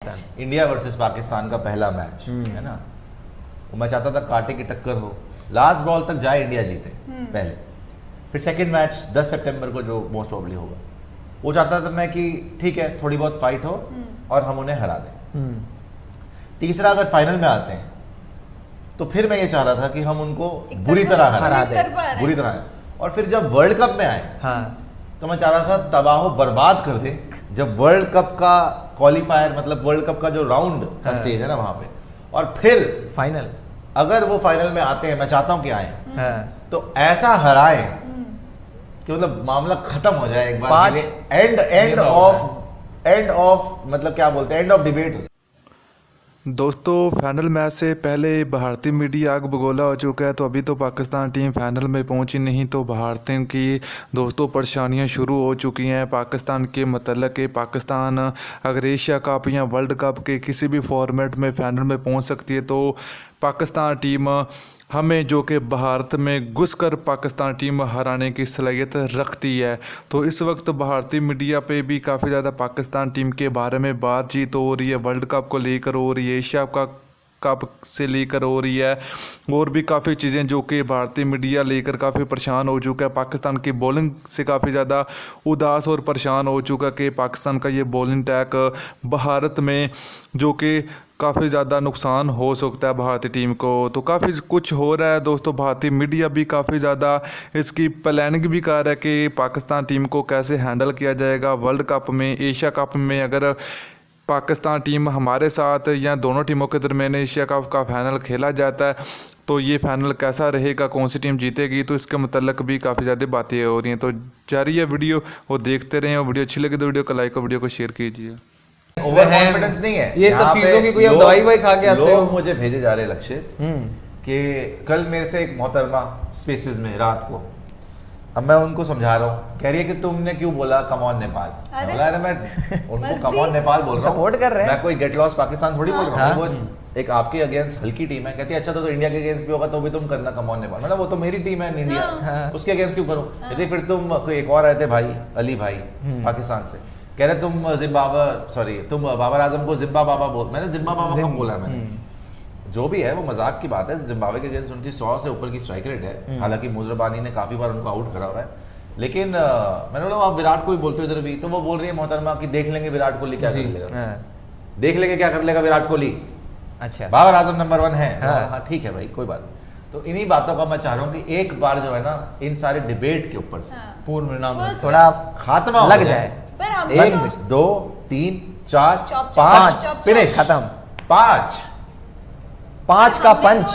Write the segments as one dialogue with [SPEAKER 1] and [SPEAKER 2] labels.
[SPEAKER 1] Pakistan.
[SPEAKER 2] India versus Pakistan का पहला match है ना, वो मैं चाहता था कांटे की टक्कर हो, लास्ट बॉल तक जाए, इंडिया जीते पहले। फिर सेकंड मैच 10 सितंबर को जो मोस्ट प्रॉब्ली होगा, वो चाहता था मैं कि ठीक है थोड़ी बहुत फाइट हो और हम उन्हें हरा दें। तीसरा अगर फाइनल में आते हैं तो फिर मैं ये चाह रहा था कि हम उनको बुरी तरह हरा दें, बुरी तरह। और फिर जब वर्ल्ड कप में आए तो मैं चाह रहा था तबाह बर्बाद कर दे। जब वर्ल्ड कप का क्वालिफायर मतलब वर्ल्ड कप का जो राउंड का स्टेज है ना वहां पे, और फिर
[SPEAKER 1] फाइनल,
[SPEAKER 2] अगर वो फाइनल में आते हैं, मैं चाहता हूं कि आए तो ऐसा हराए कि मतलब मामला खत्म हो जाए एक बार के लिए। एंड ऑफ मतलब क्या बोलते हैं, एंड ऑफ डिबेट।
[SPEAKER 3] दोस्तों फाइनल मैच से पहले भारतीय मीडिया आग बगोला हो चुका है, तो अभी तो पाकिस्तान टीम फाइनल में पहुंची नहीं, तो भारतीयों की दोस्तों परेशानियां शुरू हो चुकी हैं पाकिस्तान के मतलब कि पाकिस्तान अगर एशिया कप या वर्ल्ड कप के किसी भी फॉर्मेट में फाइनल में पहुंच सकती है तो पाकिस्तान टीम हमें जो कि भारत में घुसकर पाकिस्तान टीम हराने की सलाहियत रखती है। तो इस वक्त भारतीय मीडिया पे भी काफ़ी ज़्यादा पाकिस्तान टीम के बारे में बातचीत हो रही है, वर्ल्ड कप को लेकर हो रही है, एशिया कप से लेकर हो रही है, और भी काफ़ी चीज़ें जो कि भारतीय मीडिया लेकर काफ़ी परेशान हो चुका है। पाकिस्तान की बॉलिंग से काफ़ी ज़्यादा उदास और परेशान हो चुका कि पाकिस्तान का ये बॉलिंग अटैक भारत में जो कि काफ़ी ज़्यादा नुकसान हो सकता है भारतीय टीम को। तो काफ़ी कुछ हो रहा है दोस्तों, भारतीय मीडिया भी काफ़ी ज़्यादा इसकी प्लानिंग भी कर रहा है कि पाकिस्तान टीम को कैसे हैंडल किया जाएगा वर्ल्ड कप में, एशिया कप में। अगर पाकिस्तान टीम हमारे साथ या दोनों टीमों के दरमियान एशिया कप का फाइनल खेला जाता है तो ये फाइनल कैसा रहेगा, कौन सी टीम जीतेगी, तो इसके मतलब भी काफ़ी ज़्यादा बातें हो रही हैं। तो जारी है वीडियो, वो देखते रहें, और वीडियो अच्छी लगे तो वीडियो को लाइक और वीडियो को शेयर कीजिए।
[SPEAKER 2] ओवर कॉन्फिडेंस नहीं है
[SPEAKER 1] ये सब चीजों की, कोई हम दवाई वाई खा के आते हो।
[SPEAKER 2] मुझे भेजे जा रहे लक्षित कि कल मेरे से एक मोहतरमा स्पेसेस में रात को, अब मैं उनको समझा रहा हूँ, कह रही है कि तुमने क्यों बोला कम ऑन नेपाल। बोला अरे मैं उनको कम ऑन नेपाल बोल रहा हूँ,
[SPEAKER 1] सपोर्ट कर रहे हैं,
[SPEAKER 2] मैं कोई गेट लॉस पाकिस्तान थोड़ी बोल रहा हूँ। वो एक आपके अगेंस्ट हल्की टीम है, कहती है अच्छा तो इंडिया के अगेंस्ट भी होगा तो भी तुम करना कम ऑन नेपाल। मतलब वो तो मेरी टीम है इंडिया, उसके अगेंस्ट क्यों करूँ। कहती फिर तुम कोई एक और आए थे भाई, अली भाई पाकिस्तान से, कह रहे तुम बाबर आजम को जिम्बा बाबा बोल। मैंने जिम्बा बाबा कब बोला मैंने, जो भी है वो मजाक की बात है। जिम्बाब्वे के अगेंस्ट उनकी 100 से ऊपर की स्ट्राइक रेट है, हालांकि मुजरबानी ने काफी बार उनको आउट करा हुआ है। लेकिन मैंने बोला आप विराट को ही बोलते हो इधर भी, तो वो बोल रही है मोहतरमा कि देख लेंगे विराट कोहली क्या कर लेगा, देख लेंगे क्या कर लेगा विराट कोहली। अच्छा बाबर आजम नंबर 1 है। हाँ ठीक है भाई कोई बात नहीं। तो इन्हीं बातों का मैं चाह रहा हूँ कि एक बार जो है ना इन सारे डिबेट के ऊपर से पूर्ण परिणाम
[SPEAKER 1] थोड़ा
[SPEAKER 2] खात्मा
[SPEAKER 1] लग जाए।
[SPEAKER 2] 1 2 3 4 5 फिनिश खत्म। 5
[SPEAKER 1] का पंच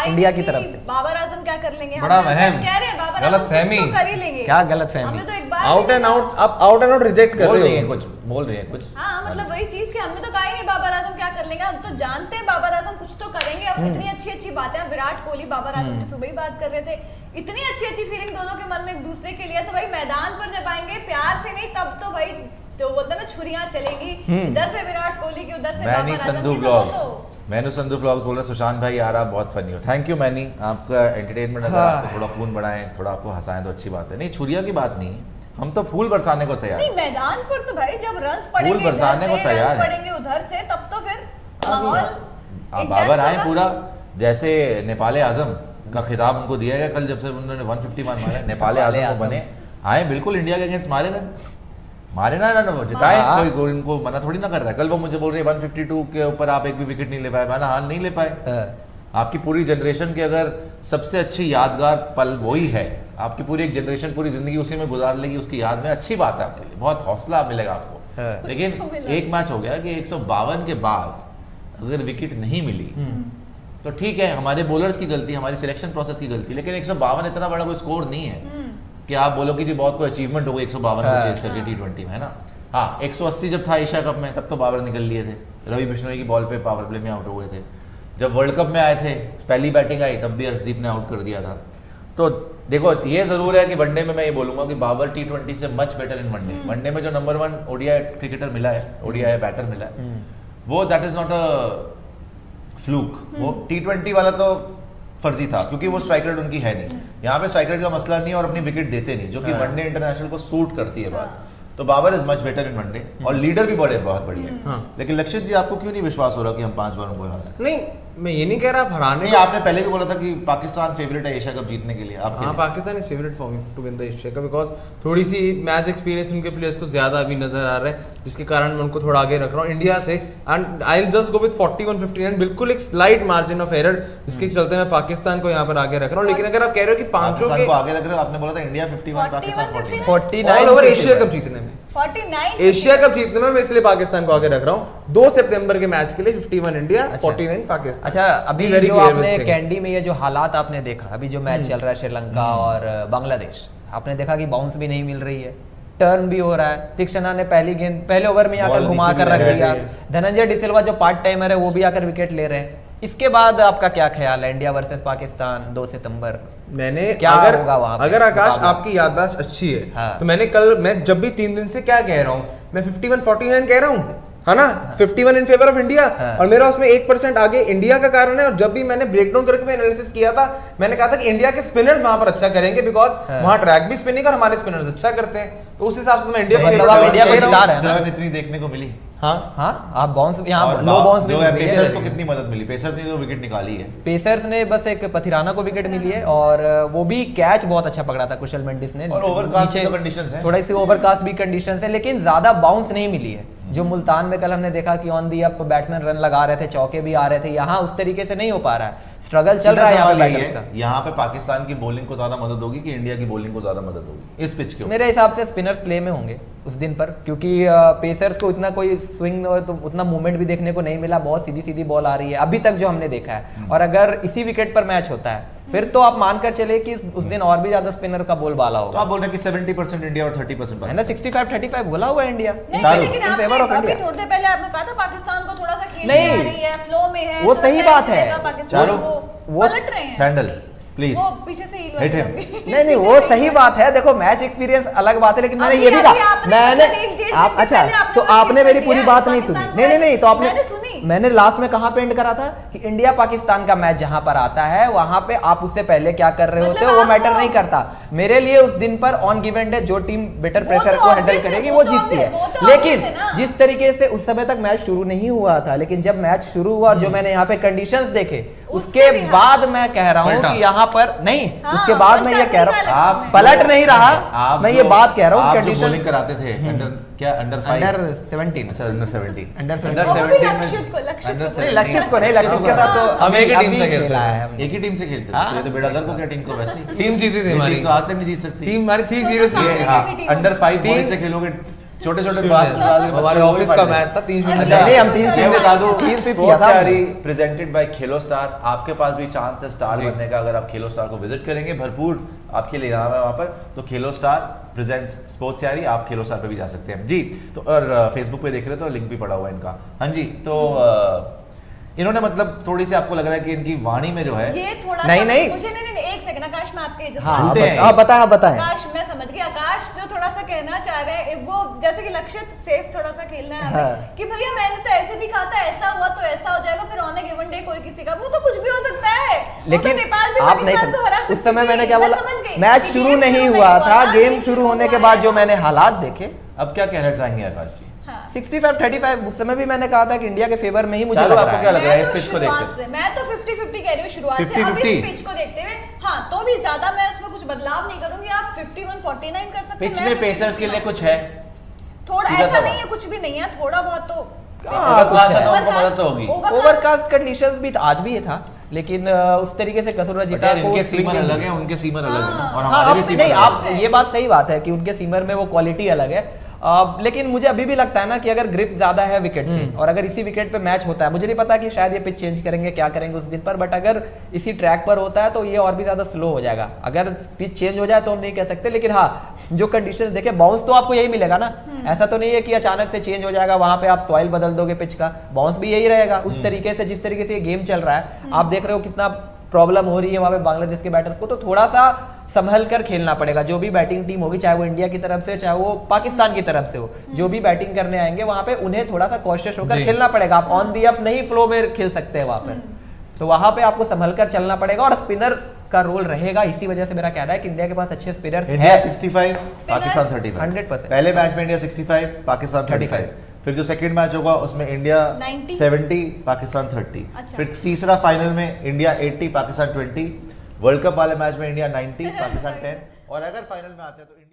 [SPEAKER 1] इंडिया की तरफ से।
[SPEAKER 4] बाबर आजम क्या कर लेंगे,
[SPEAKER 5] बड़ा वहम,
[SPEAKER 4] कह रहे हैं बाबर
[SPEAKER 5] गलत
[SPEAKER 4] आजम
[SPEAKER 5] फहमी,
[SPEAKER 4] कुछ तो कर ही लेंगे।
[SPEAKER 1] क्या गलत फहमी,
[SPEAKER 4] हमने तो एक बार
[SPEAKER 5] आउट एंड आउट रिजेक्ट कर रहे हो,
[SPEAKER 2] कुछ बोल रही है कुछ।
[SPEAKER 4] हाँ मतलब वही चीज कि हमने तो कहा ही नहीं बाबर आजम क्या कर लेंगे, हम तो जानते हैं बाबर आजम कुछ तो करेंगे। अब इतनी अच्छी अच्छी बातें, विराट कोहली बाबर आजम की सुबह ही बात कर रहे थे, इतनी अच्छी अच्छी फीलिंग दोनों के मन में एक दूसरे के लिए। तो भाई मैदान पर जब आएंगे प्यार से नहीं तब तो भाई जो बोलते हैं ना छुरियां चलेंगी, इधर से विराट कोहली की उधर से बाबर आजम की।
[SPEAKER 2] मैनू संधू व्लॉग्स बोल रहे सुशांत भाई यार आप बहुत फनी हो। थैंक यू मैनी, आपका एंटरटेनमेंट अगर आपको थोड़ा खून बढ़ाएं, थोड़ा आपको हंसाएं तो अच्छी बात है। नहीं छुरिया की बात नहीं, हम तो फूल बरसाने को तैयार।
[SPEAKER 4] नहीं मैदान पर तो भाई जब रन्स पड़ेंगे
[SPEAKER 2] फूल बरसाने को तैयार
[SPEAKER 4] पड़ेंगे उधर से तब तो फिर माहौल
[SPEAKER 2] बाबर आए पूरा, जैसे नेपाल आजम का खिताब उनको दिया गया कल जब से उन्होंने 151 मारा। नेपाल आजम को बने आए बिल्कुल इंडिया के अगेंस्ट मारे ना जिताए, कोई उनको मना थोड़ी ना कर रहा है। कल वो मुझे बोल रहे 152 के ऊपर आप एक भी विकेट नहीं ले पाए। मैंने हाँ नहीं ले पाए। आपकी पूरी जनरेशन के अगर सबसे अच्छी यादगार पल वही है, आपकी पूरी एक जनरेशन पूरी जिंदगी उसी में गुजार लेगी, उसकी याद में, अच्छी बात है आपके लिए, बहुत हौसला मिलेगा आपको। लेकिन एक मैच हो गया कि 152 के बाद अगर विकेट नहीं मिली तो ठीक है हमारे बॉलर्स की गलती, हमारी सिलेक्शन प्रोसेस की गलती, लेकिन 152 इतना बड़ा कोई स्कोर नहीं है कि आप बोलो कि जी बहुत कोई अचीवमेंट हो गई 152 को चेस करके T20 में, है ना। हाँ 180 जब था एशिया कप में तब तो बाबर निकल लिए थे, रवि बिश्नोई की बॉल पे पावर प्ले में आउट हो गए थे। जब वर्ल्ड कप में आए थे पहली बैटिंग आई तब भी अर्शदीप ने आउट कर दिया था। तो देखो ये जरूर है कि वनडे में मैं ये बोलूंगा कि बाबर T20 से much better in one day. One day में जो नंबर 1 ओडीआई क्रिकेटर मिला है, ओडीआई बैटर मिला है, वो that is not a fluke. वो T20 वाला तो फर्जी था क्योंकि वो स्ट्राइक रेट उनकी है नहीं। यहाँ पे स्ट्राइक रेट का मसला नहीं है और अपनी विकेट देते नहीं, जो कि वनडे इंटरनेशनल को सूट करती है बात। तो Babar is much better in one day और लीडर भी बहुत बढ़िया है। लेकिन लक्षित जी आपको क्यों नहीं विश्वास हो रहा कि हम 5 बार उनको हरा सकते?
[SPEAKER 5] नहीं, मैं ये नहीं कह रहा हराने
[SPEAKER 2] नहीं, आपने पहले भी बोला था कि पाकिस्तान फेवरेट है एशिया कप जीतने के लिए। आपके
[SPEAKER 5] हाँ, Pakistan is favourite for me to win the Asia cup because थोड़ी सी मैच एक्सपीरियंस उनके प्लेयर्स को ज्यादा अभी नजर आ रहा है, जिसके कारण मैं उनको थोड़ा आगे रख रहा हूँ इंडिया से। And I will just go with 41-59, बिल्कुल एक स्लाइट मार्जिन ऑफ एरर, जिसके चलते मैं पाकिस्तान को यहाँ पर आगे रख रहा हूँ। लेकिन अगर आप कह रहे हो कि पांचों के
[SPEAKER 2] आगे रख रहे हो, आपने बोला था India 51 Pakistan 49
[SPEAKER 1] 49
[SPEAKER 5] all over Asia cup जीतने में
[SPEAKER 4] 49
[SPEAKER 5] एशिया कप जीतने में मैं इसलिए पाकिस्तान को आगे रख रहा हूँ। 2 सितंबर के मैच के लिए 51 इंडिया, 49 पाकिस्तान।
[SPEAKER 1] अच्छा, अभी
[SPEAKER 5] Very
[SPEAKER 1] जो
[SPEAKER 5] clear
[SPEAKER 1] आपने
[SPEAKER 5] with things.
[SPEAKER 1] कैंडी में ये जो हालात आपने देखा, अभी जो मैच चल रहा है श्रीलंका और बांग्लादेश, आपने देखा कि बाउंस भी नहीं मिल रही है, टर्न भी हो रहा है। तीक्षणा ने पहले ओवर में आकर घुमा कर रख दिया। धनंजय डिसिल्वा जो पार्ट टाइमर है वो भी आकर विकेट ले रहे हैं। इसके बाद आपका क्या ख्याल है इंडिया वर्सेस पाकिस्तान 2 सितंबर?
[SPEAKER 5] मैंने
[SPEAKER 1] क्या
[SPEAKER 5] अगर
[SPEAKER 1] होगा वहां पे?
[SPEAKER 5] अगर आकाश
[SPEAKER 1] मुकाबला।
[SPEAKER 5] आपकी याददाश्त अच्छी है
[SPEAKER 1] हाँ।
[SPEAKER 5] तो मैं जब भी 3 दिन से क्या कह रहा हूँ, मैं 51-49 कह रहा हूँ, है ना? 51 इन फेवर ऑफ इंडिया, और मेरा उसमें 1% आगे इंडिया का कारण है। और जब भी मैंने ब्रेकडाउन करके मैं एनालिसिस किया था, मैंने कहा था कि इंडिया के स्पिनर्स वहां पर अच्छा करेंगे बिकॉज वहां ट्रैक भी स्पिनिंग और हमारे स्पिनर्स अच्छा करते हैं। तो उस हिसाब से मैं इंडिया
[SPEAKER 1] मतलब आप इंडिया को जिता रहे हैं ना?
[SPEAKER 2] इतनी देखने को मिली।
[SPEAKER 1] हाँ, आप बाउंस यहाँ
[SPEAKER 2] और
[SPEAKER 1] लो बाउंस
[SPEAKER 2] जो
[SPEAKER 1] भी
[SPEAKER 2] है
[SPEAKER 1] मिल
[SPEAKER 2] पेसर्स
[SPEAKER 1] रही
[SPEAKER 2] को
[SPEAKER 1] है।
[SPEAKER 2] कितनी मदद मिली? पेसर्स ने जो विकेट निकाली है,
[SPEAKER 1] पेसर्स ने बस एक पथिराना को विकेट मिली है और वो भी कैच बहुत अच्छा पकड़ा था कुशल मेंडिस ने।
[SPEAKER 2] और ओवरकास्ट
[SPEAKER 1] नीचे
[SPEAKER 2] की कंडीशंस है,
[SPEAKER 1] थोड़ी सी ओवरकास्ट भी कंडीशंस है, लेकिन ज्यादा बाउंस नहीं मिली है। जो मुल्तान में कल हमने देखा कि on the up batsman run लगा रहे थे, चौके भी आ रहे थे, यहाँ उस तरीके से नहीं हो पा रहा है। स्ट्रगल चल रहा है यहाँ पे बैटर्स का।
[SPEAKER 2] यहाँ पे पाकिस्तान की बॉलिंग को ज्यादा मदद होगी कि इंडिया की बॉलिंग को ज्यादा मदद होगी इस पिच के ऊपर?
[SPEAKER 1] मेरे हिसाब से स्पिनर्स प्ले में होंगे उस दिन पर, क्योंकि पेसर्स को इतना कोई स्विंग तो उतना मूवमेंट भी देखने को नहीं मिला। बहुत सीधी सीधी बॉल आ रही है अभी तक जो हमने देखा है। और अगर इसी विकेट पर मैच होता है फिर तो आप मानकर चले कि उस दिन और भी ज्यादा स्पिनर का बोल बाला
[SPEAKER 2] तो
[SPEAKER 1] होगा।
[SPEAKER 2] आप बोल रहे हैं कि 70% इंडिया और 30%
[SPEAKER 1] है ना? 65-35 बोला हुआ है इंडिया
[SPEAKER 4] नहीं,
[SPEAKER 2] चारों
[SPEAKER 4] लेकिन
[SPEAKER 1] in
[SPEAKER 4] आपने
[SPEAKER 1] favor of
[SPEAKER 4] अभी
[SPEAKER 1] India।
[SPEAKER 4] थोड़ी देर पहले आपने कहा था पाकिस्तान को थोड़ा सा खेल
[SPEAKER 1] नहीं,
[SPEAKER 4] आ रही है, फ्लो में है,
[SPEAKER 1] वो
[SPEAKER 4] थोड़ा
[SPEAKER 1] सही
[SPEAKER 4] सा
[SPEAKER 1] बात
[SPEAKER 4] चलेगा
[SPEAKER 1] है।
[SPEAKER 4] पाकिस्तान
[SPEAKER 2] चारों
[SPEAKER 1] वो
[SPEAKER 4] पलट रहे हैं।
[SPEAKER 2] सैंडल प्लीज
[SPEAKER 4] वो पीछे से हील
[SPEAKER 2] Hit him.
[SPEAKER 1] नहीं वो सही बात है। देखो मैच एक्सपीरियंस अलग बात है, लेकिन मैंने
[SPEAKER 4] अभी-
[SPEAKER 1] ये भी
[SPEAKER 4] अभी
[SPEAKER 1] कहा
[SPEAKER 4] आपने
[SPEAKER 1] मैंने
[SPEAKER 4] मतलब 1-1.5
[SPEAKER 1] आप
[SPEAKER 4] घंटे
[SPEAKER 1] अच्छा
[SPEAKER 4] पहले आपने
[SPEAKER 1] तो
[SPEAKER 4] वो
[SPEAKER 1] आपने
[SPEAKER 4] skip
[SPEAKER 1] मेरी
[SPEAKER 4] कर
[SPEAKER 1] पूरी
[SPEAKER 4] दिया,
[SPEAKER 1] बात नहीं सुनी।
[SPEAKER 4] पाकिस्तान
[SPEAKER 1] नहीं तो
[SPEAKER 4] मैंने सुनी।
[SPEAKER 1] मैंने लास्ट में कहाँ पे एंड करा था कि इंडिया पाकिस्तान का मैच जहां पर आता है वहां पे आप उससे पहले क्या कर रहे होते हो वो मैटर नहीं करता। मेरे लिए उस दिन पर ऑन गिवन डे जो टीम बेटर प्रेशर
[SPEAKER 4] तो
[SPEAKER 1] को हैंडल
[SPEAKER 4] obvious है,
[SPEAKER 1] करेगी
[SPEAKER 4] वो
[SPEAKER 1] वो
[SPEAKER 4] तो
[SPEAKER 1] जीतती
[SPEAKER 4] obvious, वो
[SPEAKER 1] है।
[SPEAKER 4] तो
[SPEAKER 1] लेकिन
[SPEAKER 4] obvious है ना।
[SPEAKER 1] जिस तरीके से उस समय तक मैच शुरू नहीं हुआ था, लेकिन जब मैच शुरू हुआ और जो मैंने यहाँ पे कंडीशंस देखे उसके
[SPEAKER 4] भी हाँ।
[SPEAKER 1] बाद मैं कह रहा हूँ
[SPEAKER 5] पलटा।
[SPEAKER 1] कि यहाँ पर नहीं,
[SPEAKER 4] हाँ,
[SPEAKER 1] उसके बाद मैं ये
[SPEAKER 4] पलटा
[SPEAKER 1] कह रहा
[SPEAKER 4] सही
[SPEAKER 1] हूँ
[SPEAKER 2] आप
[SPEAKER 4] में।
[SPEAKER 1] पलट नहीं रहा।
[SPEAKER 2] आप
[SPEAKER 1] मैं ये
[SPEAKER 2] जो-
[SPEAKER 1] बात कह रहा हूँ
[SPEAKER 2] आप जो
[SPEAKER 1] कंडीशन
[SPEAKER 2] बॉलिंग कराते थे अंडर 5
[SPEAKER 1] अंडर 17
[SPEAKER 2] अच्छा अंडर 17
[SPEAKER 1] अंडर
[SPEAKER 4] वो
[SPEAKER 1] 17
[SPEAKER 4] भी लक्षित को
[SPEAKER 1] नहीं, लक्षित को नहीं, लक्षित के साथ तो
[SPEAKER 5] हम एक ही टीम से
[SPEAKER 1] अभी
[SPEAKER 5] खेलते
[SPEAKER 1] खेला
[SPEAKER 5] हैं।
[SPEAKER 1] है हमने।
[SPEAKER 2] एक ही टीम से खेलते थे
[SPEAKER 1] हाँ।
[SPEAKER 2] तो ये तो बेड़ा गर्क हो गया टीम को वैसे
[SPEAKER 5] टीम जीती थी हमारी,
[SPEAKER 2] टीम तो आज तक नहीं जीत सकती
[SPEAKER 5] टीम हमारी थी
[SPEAKER 4] तो
[SPEAKER 5] 0
[SPEAKER 4] सामने
[SPEAKER 5] से।
[SPEAKER 4] कैसी टीम
[SPEAKER 2] अंडर 5
[SPEAKER 5] टीम-
[SPEAKER 2] बॉयज से खेलोगे छोटे छोटे बात
[SPEAKER 5] हमारे ऑफिस का मैच था 3-0।
[SPEAKER 4] अच्छा,
[SPEAKER 1] नहीं, हम 3
[SPEAKER 2] मैं बता दूं
[SPEAKER 1] तीन से किया
[SPEAKER 2] स्पोर्ट्स
[SPEAKER 1] था
[SPEAKER 2] यारी प्रेजेंटेड बाय खेलो स्टार। आपके पास भी चांस है स्टार बनने का अगर आप खेलो स्टार को विजिट करेंगे, भरपूर आपके लिए इनाम है वहां पर। तो खेलो स्टार प्रेजेंट्स स्पोर्ट्स यारी, आप खेलो स्टार पे भी जा सकते हैं जी। तो और फेसबुक पे देख रहे हो तो लिंक भी पड़ा हुआ है इनका। हाँ जी, तो इन्होंने मतलब थोड़ी सी आपको लग रहा है कि इनकी वाणी में जो है
[SPEAKER 4] ये थोड़ा
[SPEAKER 1] नहीं,
[SPEAKER 4] सा
[SPEAKER 1] नहीं।
[SPEAKER 4] मुझे नहीं एक सेकंड आकाश मैं आपके जस्ट
[SPEAKER 1] हाँ
[SPEAKER 2] झूठे हैं।
[SPEAKER 1] आप बताएं
[SPEAKER 4] आकाश मैं समझ गई। आकाश जो थोड़ा सा कहना चाह रहे हैं वो जैसे कि लक्षित सेफ थोड़ा सा खेलना है हमें
[SPEAKER 1] हाँ।
[SPEAKER 4] कि भैया मैंने तो ऐसे भी कहा था ऐसा हुआ तो ऐसा हो जाएगा, फिर ऑन अ गिवन डे कोई किसी का वो तो कुछ भी हो सकता है। वो
[SPEAKER 1] लेकिन
[SPEAKER 4] तो नेपाल भी
[SPEAKER 1] आप नहीं
[SPEAKER 4] पाकिस्तान को हरा
[SPEAKER 1] समझ, उस
[SPEAKER 4] सकती
[SPEAKER 1] समय
[SPEAKER 4] थी।
[SPEAKER 1] मैंने क्या
[SPEAKER 4] मैं
[SPEAKER 1] बोला,
[SPEAKER 4] समझ गई।
[SPEAKER 1] मैच
[SPEAKER 4] कि
[SPEAKER 1] शुरू
[SPEAKER 4] गेम
[SPEAKER 1] नहीं हुआ था, गेम शुरू होने के बाद जो मैंने हालात देखे।
[SPEAKER 2] अब क्या कहना चाहेंगे आकाश जी?
[SPEAKER 1] 65-35 उस समय भी मैंने कहा था कि इंडिया के फेवर में ही मुझे
[SPEAKER 2] चलो,
[SPEAKER 1] लग
[SPEAKER 2] आपको
[SPEAKER 1] रहा
[SPEAKER 2] क्या
[SPEAKER 1] है।
[SPEAKER 2] लग रहा है
[SPEAKER 4] मैं
[SPEAKER 2] इस
[SPEAKER 4] तो
[SPEAKER 2] पिच को
[SPEAKER 4] शुरुआत
[SPEAKER 2] देखते?
[SPEAKER 4] से मैं तो 50-50 कह रही हूँ शुरुआत से।
[SPEAKER 2] 50-50?
[SPEAKER 4] अभी इस पिच को देखते हुए हाँ तो भी ज्यादा मैं उसमें कुछ बदलाव नहीं करूंगी। आप 51-49 कर सकते हैं।
[SPEAKER 2] पिच में पेसर्स के लिए कुछ है?
[SPEAKER 4] थोड़ा
[SPEAKER 2] सीधा
[SPEAKER 4] ऐसा
[SPEAKER 2] सवाल।
[SPEAKER 4] नहीं है, कुछ भी नहीं है, थोड़ा बहुत तो
[SPEAKER 2] ओवरकास्ट है तो उनको मदद तो होगी।
[SPEAKER 1] ओवरकास्ट कंडीशंस भी आज भी ये था, लेकिन उस तरीके से कसुर
[SPEAKER 2] बट
[SPEAKER 1] जीता
[SPEAKER 2] यार
[SPEAKER 1] को
[SPEAKER 2] इनके
[SPEAKER 1] swing
[SPEAKER 2] सीमर
[SPEAKER 1] नहीं
[SPEAKER 2] अलग
[SPEAKER 1] मिली।
[SPEAKER 2] है, उनके सीमर अलग है ना, और
[SPEAKER 1] हाँ,
[SPEAKER 2] हमारे भी
[SPEAKER 1] आप
[SPEAKER 2] सीमर
[SPEAKER 1] नहीं,
[SPEAKER 2] अलग
[SPEAKER 1] आप
[SPEAKER 2] है।
[SPEAKER 1] ये बात सही बात है कि उनके सीमर में वो क्वालिटी अलग है। लेकिन मुझे अभी भी लगता है ना कि अगर ग्रिप ज्यादा है विकेट से और अगर इसी विकेट पे मैच होता है, मुझे नहीं पता कि शायद ये पिच चेंज करेंगे क्या करेंगे उस दिन पर, बट अगर इसी ट्रैक पर होता है तो ये और भी ज्यादा स्लो हो जाएगा। अगर पिच चेंज हो जाए तो हम नहीं कह सकते, लेकिन हाँ जो कंडीशंस देखे बाउंस तो आपको यही मिलेगा ना। ऐसा तो नहीं है कि अचानक से चेंज हो जाएगा, वहां पे आप सॉइल बदल दोगे पिच का, बाउंस भी यही रहेगा उस तरीके से जिस तरीके से ये गेम चल रहा है। आप देख रहे हो कितना प्रॉब्लम हो रही है वहां पे बांग्लादेश के बैटर्स को, तो थोड़ा सा संभल कर खेलना पड़ेगा। जो भी बैटिंग टीम होगी, चाहे वो इंडिया की तरफ से चाहे वो पाकिस्तान की तरफ से हो, जो भी बैटिंग करने आएंगे वहां पे उन्हें थोड़ा सा कॉशियस होकर खेलना पड़ेगा। आप ऑन दी अप नहीं फ्लो में खेल सकते हैं वहां पर, तो वहां पे आपको संभल कर चलना पड़ेगा। और स्पिनर का रोल रहेगा। इसी वजह से मेरा कहना है कि इंडिया के पास अच्छे स्पिनर्स
[SPEAKER 6] इंडिया
[SPEAKER 1] है।
[SPEAKER 6] 65 पाकिस्तान 35
[SPEAKER 1] 100%।
[SPEAKER 6] पहले मैच में इंडिया 65 पाकिस्तान 35 फिर जो सेकंड मैच होगा उसमें इंडिया
[SPEAKER 4] 90
[SPEAKER 6] 70 पाकिस्तान 30
[SPEAKER 4] अच्छा।
[SPEAKER 6] फिर तीसरा फाइनल में इंडिया 80 पाकिस्तान 20 वर्ल्ड कप वाले मैच में इंडिया 90 पाकिस्तान 10 और अगर फाइनल में आते हैं तो इंडिया